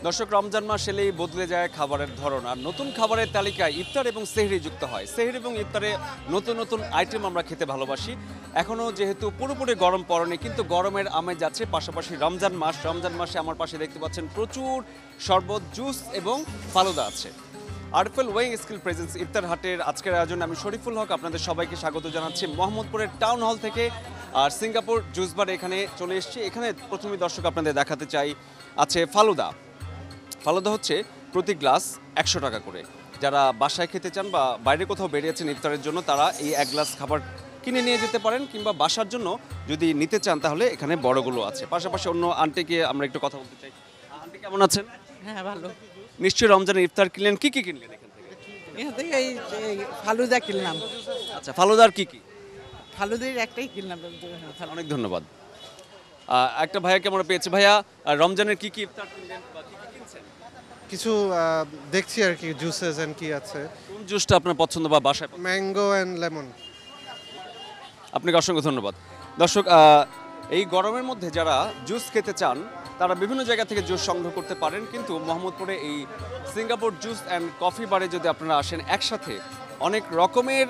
দর্শক, রমজান মাস এলেই বদলে যায় খাবারের ধরন, আর নতুন খাবারের তালিকায় ইফতার এবং সেহরি যুক্ত হয়। সেহরি এবং ইফতারে নতুন নতুন আইটেম আমরা খেতে ভালোবাসি। এখনও যেহেতু পুরোপুরি গরম পড়েনি, কিন্তু গরমের আমেজ যাচ্ছে। পাশাপাশি রমজান মাসে আমার পাশে দেখতে পাচ্ছেন প্রচুর শরবত, জুস এবং ফালুদা আছে। আরএফএল ওয়েইং স্কিল প্রেজেন্স ইফতার হাটের আজকের আয়োজনে আমি শরীফুল হক আপনাদের সবাইকে স্বাগত জানাচ্ছি মোহাম্মদপুরের টাউন হল থেকে। আর সিঙ্গাপুর জুস বার এখানে চলে এসেছি। এখানে প্রথমে দর্শক আপনাদের দেখাতে চাই আছে ফালুদা হচ্ছে প্রতি গ্লাস 100 টাকা করে। যারা বাসায় খেতে চান বা বাইরে কোথাও বেরিয়েছেন ইফতারের জন্য, তারা এই 1 গ্লাস খাবার কিনে নিয়ে যেতে পারেন, কিংবা বাসার জন্য যদি নিতে চান তাহলে এখানে বড়গুলো আছে। পাশাপাশি অন্য আন্টিকে আমরা একটু কথা বলতে চাই। আন্টি কেমন আছেন? হ্যাঁ, ভালো। নিশ্চয়ই রমজানের ইফতার কিনলেন। কি কি কিনলেন এখান থেকে? এখান থেকে এই ফালুদা কিনলাম। আচ্ছা, ফালুদার কি কি? ফালুদার একটাই কিনলাম। অনেক ধন্যবাদ। একটা ভাইয়াকে আমরা পেয়েছি। ভাইয়া, রমজানের কি কি ইফতার কিনলেন বা কি কি কিনছেন? কিছু দেখছি আর কি, জুসেস এন্ড কি আছে। কোন জুসটা আপনার পছন্দ বা বাসায়? Mango and lemon. আপনাকে অসংখ্য ধন্যবাদ। দর্শক, এই গরমের মধ্যে যারা জুস খেতে চান তারা বিভিন্ন জায়গা থেকে জুস সংগ্রহ করতে পারেন, কিন্তু মোহাম্মদপুরে এই সিঙ্গাপুর জুস অ্যান্ড কফি বারে যদি আপনারা আসেন, একসাথে অনেক রকমের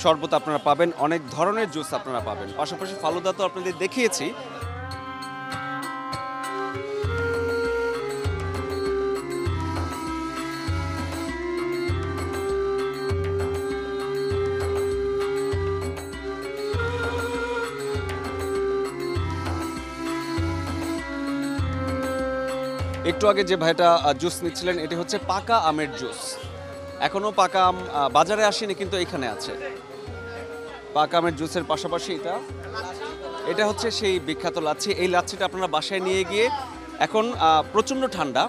শরবত আপনারা পাবেন, অনেক ধরনের জুস আপনারা পাবেন। পাশাপাশি ফালুদা তো আপনাদের দেখিয়েছি। একটু আগে যে ভাইটা জুস নিচ্ছিলেন, এটি হচ্ছে পাকা আমের জুস। এখনও পাকা আম বাজারে আসেনি, কিন্তু এখানে আছে। পাকা আমের জুসের পাশাপাশি এটা হচ্ছে সেই বিখ্যাত লাচ্ছি। এই লাচ্ছিটা আপনারা বাসায় নিয়ে গিয়ে, এখন প্রচণ্ড ঠান্ডা,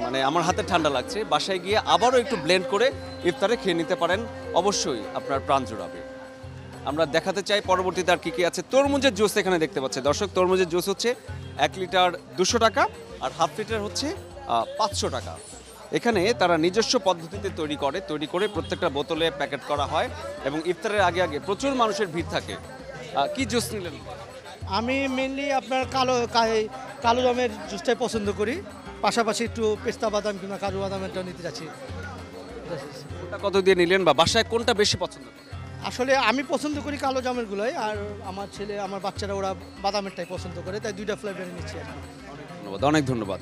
মানে আমার হাতে ঠান্ডা লাগছে, বাসায় গিয়ে আবারও একটু ব্লেন্ড করে ইফতারে খেয়ে নিতে পারেন। অবশ্যই আপনার প্রাণ জুড়াবে। আমরা দেখাতে চাই পরবর্তীতে আর কী কী আছে। তরমুজের জুস এখানে দেখতে পাচ্ছে দর্শক। তরমুজের জুস হচ্ছে 1 লিটার 200 টাকা, আর হাফ লিটার হচ্ছে 500 টাকা। এখানে তারা নিজস্ব পদ্ধতিতে তৈরি করে প্রত্যেকটা বোতলে প্যাকেট করা হয়, এবং ইফতারের আগে আগে প্রচুর মানুষের ভিড় থাকে। কি জুস নিলেন? আমি মেনলি আপনার কালো জামের জুসটাই পছন্দ করি, পাশাপাশি একটু পেস্তা বাদাম কিংবা কাজু বাদামেরটাও নিতে চাচ্ছি। ওটা কত দিয়ে নিলেন, বা বাসায় কোনটা বেশি পছন্দ করেন? আসলে আমি পছন্দ করি কালো জামেরগুলোই, আর আমার ছেলে আমার বাচ্চারা ওরা বাদামেরটাই পছন্দ করে, তাই দুইটা ফ্লেভারই নিচ্ছি আর কি। অনেক ধন্যবাদ।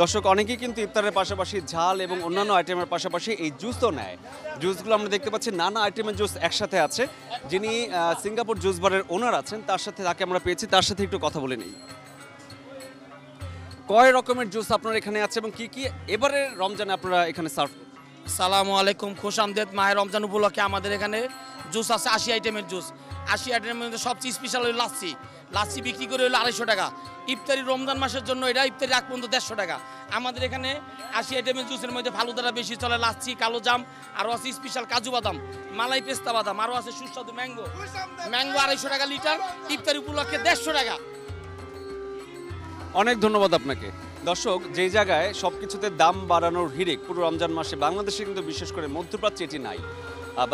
দর্শক, অনেকেই কিন্তু ইফতারের পাশাপাশি ঝাল এবং অন্যান্য আইটেমের পাশাপাশি এই জুসও নেয়। জুসগুলো আমরা দেখতে পাচ্ছি, নানা আইটেমের জুস একসাথে আছে। যিনি সিঙ্গাপুর জুস বারের ওনার আছেন, তাকে আমরা পেয়েছি, তার সাথে একটু কথা বলে নিই। কয় রকমের জুস আপনার এখানে আছে এবং কি কি এবারে রমজানে আপনারা এখানে সার্ভ? সালামু আলাইকুম, খুশ আমদেদ। মায়ের রমজান উপলক্ষে আমাদের এখানে জুস আছে 80 আইটেমের জুস। 80 আইটেমের মধ্যে সবচেয়ে স্পেশাল হলো লাচ্ছি বিক্রি করে হলো 250 টাকা। ইফতারি রমজান মাসের জন্য এটা ইফতারি রাখ পর্যন্ত 150 টাকা। আমাদের এখানে 80 আইটেমের জুসের মধ্যে ফালুদাটা বেশি চলে, লাচ্ছি, কালো জাম, আরও আছে স্পেশাল কাজু বাদাম, মালাই পেস্তা বাদাম, আরও আছে সুস্বাদু ম্যাঙ্গো 250 টাকা লিটার, ইফতারি উপলক্ষে 150 টাকা। অনেক ধন্যবাদ আপনাকে। দর্শক, যেই জায়গায় সব কিছুতে দাম বাড়ানোর হিড়িক পুরো রমজান মাসে, বাংলাদেশে কিন্তু বিশেষ করে মধ্যপ্রাচ্যে এটি নাই।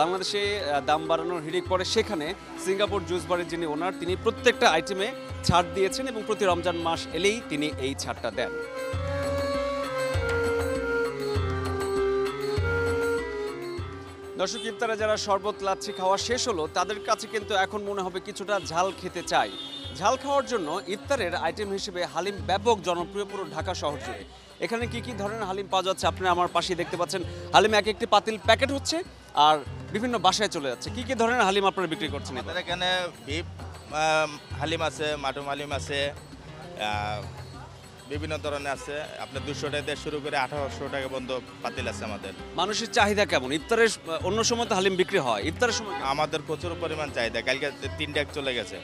বাংলাদেশে দাম বাড়ানোর হিড়িক পড়ে সেখানে সিঙ্গাপুর জুস বারের যিনি ওনার, তিনি প্রত্যেকটা আইটেমে ছাড় দিয়েছেন, এবং প্রতি রমজান মাস এলেই তিনি এই ছাড়টা দেন। দর্শক, ইফতারে যারা শরবত লাচ্ছি খাওয়া শেষ হলো, তাদের কাছে কিন্তু এখন মনে হবে কিছুটা ঝাল খেতে চাই। ঝাল খাওয়ার জন্য ইফতারের আইটেম হিসেবে হালিম ব্যাপক জনপ্রিয় পুরো ঢাকা শহর জুড়ে। এখানে কি কি ধরনের হালিম পাওয়া যাচ্ছে আপনারা আমার পাশে দেখতে পাচ্ছেন। হালিম এক একটি পাতিল প্যাকেট হচ্ছে, আর বিভিন্ন বাসায় চলে যাচ্ছে। কি কি ধরনের হালিম আপনারা বিক্রি করছেন? আমাদের এখানে বিফ হালিম আছে, মাটুম হালিম আছে, বিভিন্ন ধরনের আছে। আপনার 200 টাকা দিয়ে শুরু করে 1800 টাকা পর্যন্ত পাতিল আছে আমাদের। মানুষের চাহিদা কেমন? ইফতারের অন্য সময় তো হালিম বিক্রি হয়, ইফতারের সময় আমাদের প্রচুর পরিমাণ চাহিদা। কালকে 3 ডেক চলে গেছে,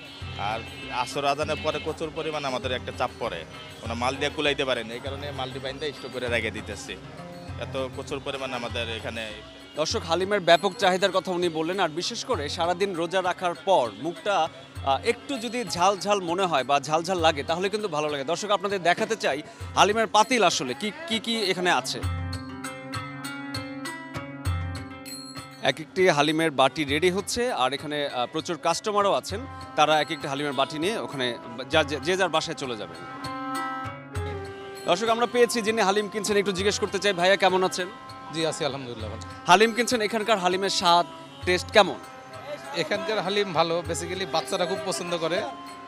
আর আসর আজানের পরে প্রচুর পরিমাণ আমাদের একটা চাপ পড়ে, ওরা মাল দিয়ে কুলাইতে পারেনি, এই কারণে মাল্টি বাইন্দা স্টক করে রেখে দিতেছি। এত প্রচুর পরিমাণ আমাদের এখানে। দর্শক, হালিমের ব্যাপক চাহিদার কথা উনি বললেন, আর বিশেষ করে সারাদিন রোজা রাখার পর মুখটা একটু যদি ঝাল ঝাল মনে হয় বা ঝাল ঝাল লাগে, তাহলে কিন্তু ভালো লাগে। দর্শক, আপনাদের দেখাতে চাই হালিমের পাতিল আসলে কি কি এখানে আছে। এক একটি হালিমের বাটি রেডি হচ্ছে, আর এখানে প্রচুর কাস্টমারও আছেন, তারা এক একটি হালিমের বাটি নিয়ে ওখানে যে যার বাসায় চলে যাবেন। দর্শক আমরা পেয়েছি যিনি হালিম কিনছেন, একটু জিজ্ঞেস করতে চাই ভাইয়া কেমন আছেন? জি আছি আলহামদুলিল্লাহ ভালো। হালিম কিনছেন, এখানকার হালিমের স্বাদ টেস্ট কেমন? এখানকার হালিম ভালো, বেসিক্যালি বাচ্চারা খুব পছন্দ করে,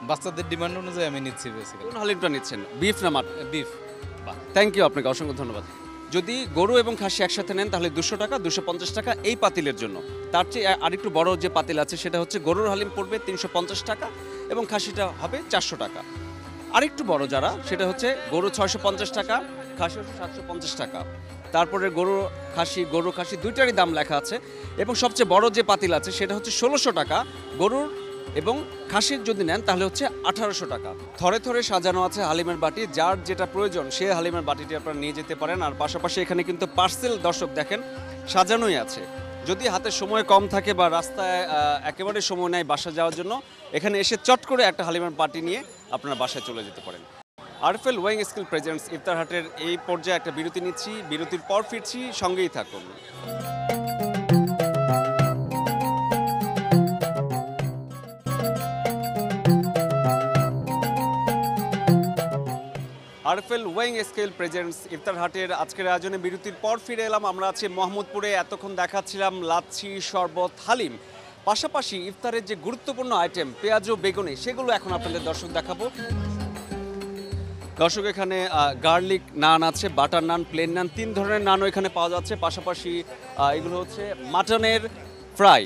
বাচ্চাদের ডিমান্ড অনুযায়ী আমি নিচ্ছি বেসিক্যালি। কোন হালিমটা নিচ্ছেন, বিফ না মাটন? বিফ। থ্যাংক ইউ, আপনাকে অসংখ্য ধন্যবাদ। যদি গরু এবং খাসি একসাথে নেন তাহলে 200 টাকা, 250 টাকা এই পাতিলের জন্য। তার চেয়ে আরেকটু বড় যে পাতিল আছে সেটা হচ্ছে গরুর হালিম পড়বে 350 টাকা এবং খাসিটা হবে 400 টাকা। আরেকটু বড় যারা সেটা হচ্ছে গরু 650 টাকা, খাসি 750 টাকা। তারপরে গরু খাসি দুইটারই দাম লেখা আছে এবং সবচেয়ে বড় যে পাতিল আছে সেটা হচ্ছে 1600 টাকা গরুর, এবং খাসির যদি নেন তাহলে হচ্ছে 1800 টাকা। থরে থরে সাজানো আছে হালিমের বাটি, যার যেটা প্রয়োজন সে হালিমের বাটিটি আপনারা নিয়ে যেতে পারেন। আর পাশাপাশি এখানে কিন্তু পার্সেল দর্শক দেখেন সাজানোই আছে। যদি হাতে সময় কম থাকে বা রাস্তায় একেবারে সময় নেই বাসা যাওয়ার জন্য, এখানে এসে চট করে একটা হালিমের বাটি নিয়ে আপনারা বাসায় চলে যেতে পারেন। আরএফএল ওয়েং স্কিল প্রেজেন্টস ইফতার হাটের এই পর্যায়ে একটা বিরতি নিচ্ছি, বিরতির পর ফিরছি, সঙ্গেই থাকুন। আরএফএল ওয়েং স্কেল প্রেজেন্টস ইফতার হাটের আজকের আয়োজনে বিরতির পর ফিরে এলাম। আমরা আছি মোহাম্মদপুরে, এতক্ষণ দেখাচ্ছিলাম লাচ্ছি, শরবত, হালিম, পাশাপাশি ইফতারের যে গুরুত্বপূর্ণ আইটেম পেঁয়াজ ও বেগুনি সেগুলো এখন আপনাদের দর্শক দেখাবো। দর্শক এখানে গার্লিক নান আছে, বাটার নান, প্লেন নান, 3 ধরনের নানও এখানে পাওয়া যাচ্ছে। পাশাপাশি এগুলো হচ্ছে মাটনের ফ্রাই।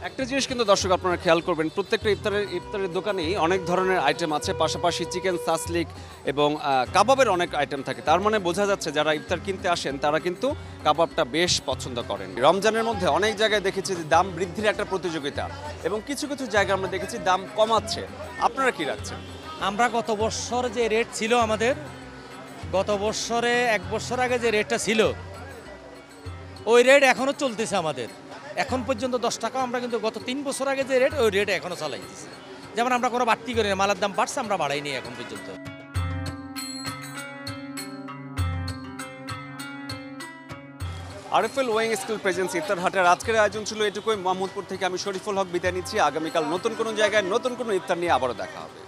একটা জিনিস কিন্তু দর্শক আপনারা খেয়াল করবেন, প্রত্যেকটা ইফতারের দোকানেই অনেক ধরনের আইটেম আছে, পাশাপাশি চিকেন সাসলিক এবং কাবাবের অনেক আইটেম থাকে। তার মানে বোঝা যাচ্ছে যারা ইফতার কিনতে আসেন তারা কিন্তু কাবাবটা বেশ পছন্দ করেন। রমজানের মধ্যে অনেক জায়গায় দেখেছি যে দাম বৃদ্ধির একটা প্রতিযোগিতা এবং কিছু কিছু জায়গায় আমরা দেখেছি দাম কমাচ্ছে। আপনারা কি রাখছেন? আমরা গত বছর যে রেট ছিল আমাদের, গত বছরে 1 বছর আগে যে রেটটা ছিল ওই রেট এখনও চলতেছে আমাদের। এখন পর্যন্ত 10 টাকা আমরা কিন্তু গত 3 বছর আগে যে রেট ওই রেট এখনও চালাইতেছি। যেমন আমরা কোনো বাড়তি করি না, মালের দাম বাড়ছে আমরা বাড়াইনি এখন পর্যন্ত। আরএফএল ওয়েং স্কিল প্রেজেন্স ইফতার হাটের আজকের আয়োজন ছিল এটুকুই। মোহাম্মদপুর থেকে আমি শরীফুল হক বিদায় নিচ্ছি। আগামীকাল নতুন কোনো জায়গায় নতুন কোনো ইফতার নিয়ে আবারও দেখা হবে।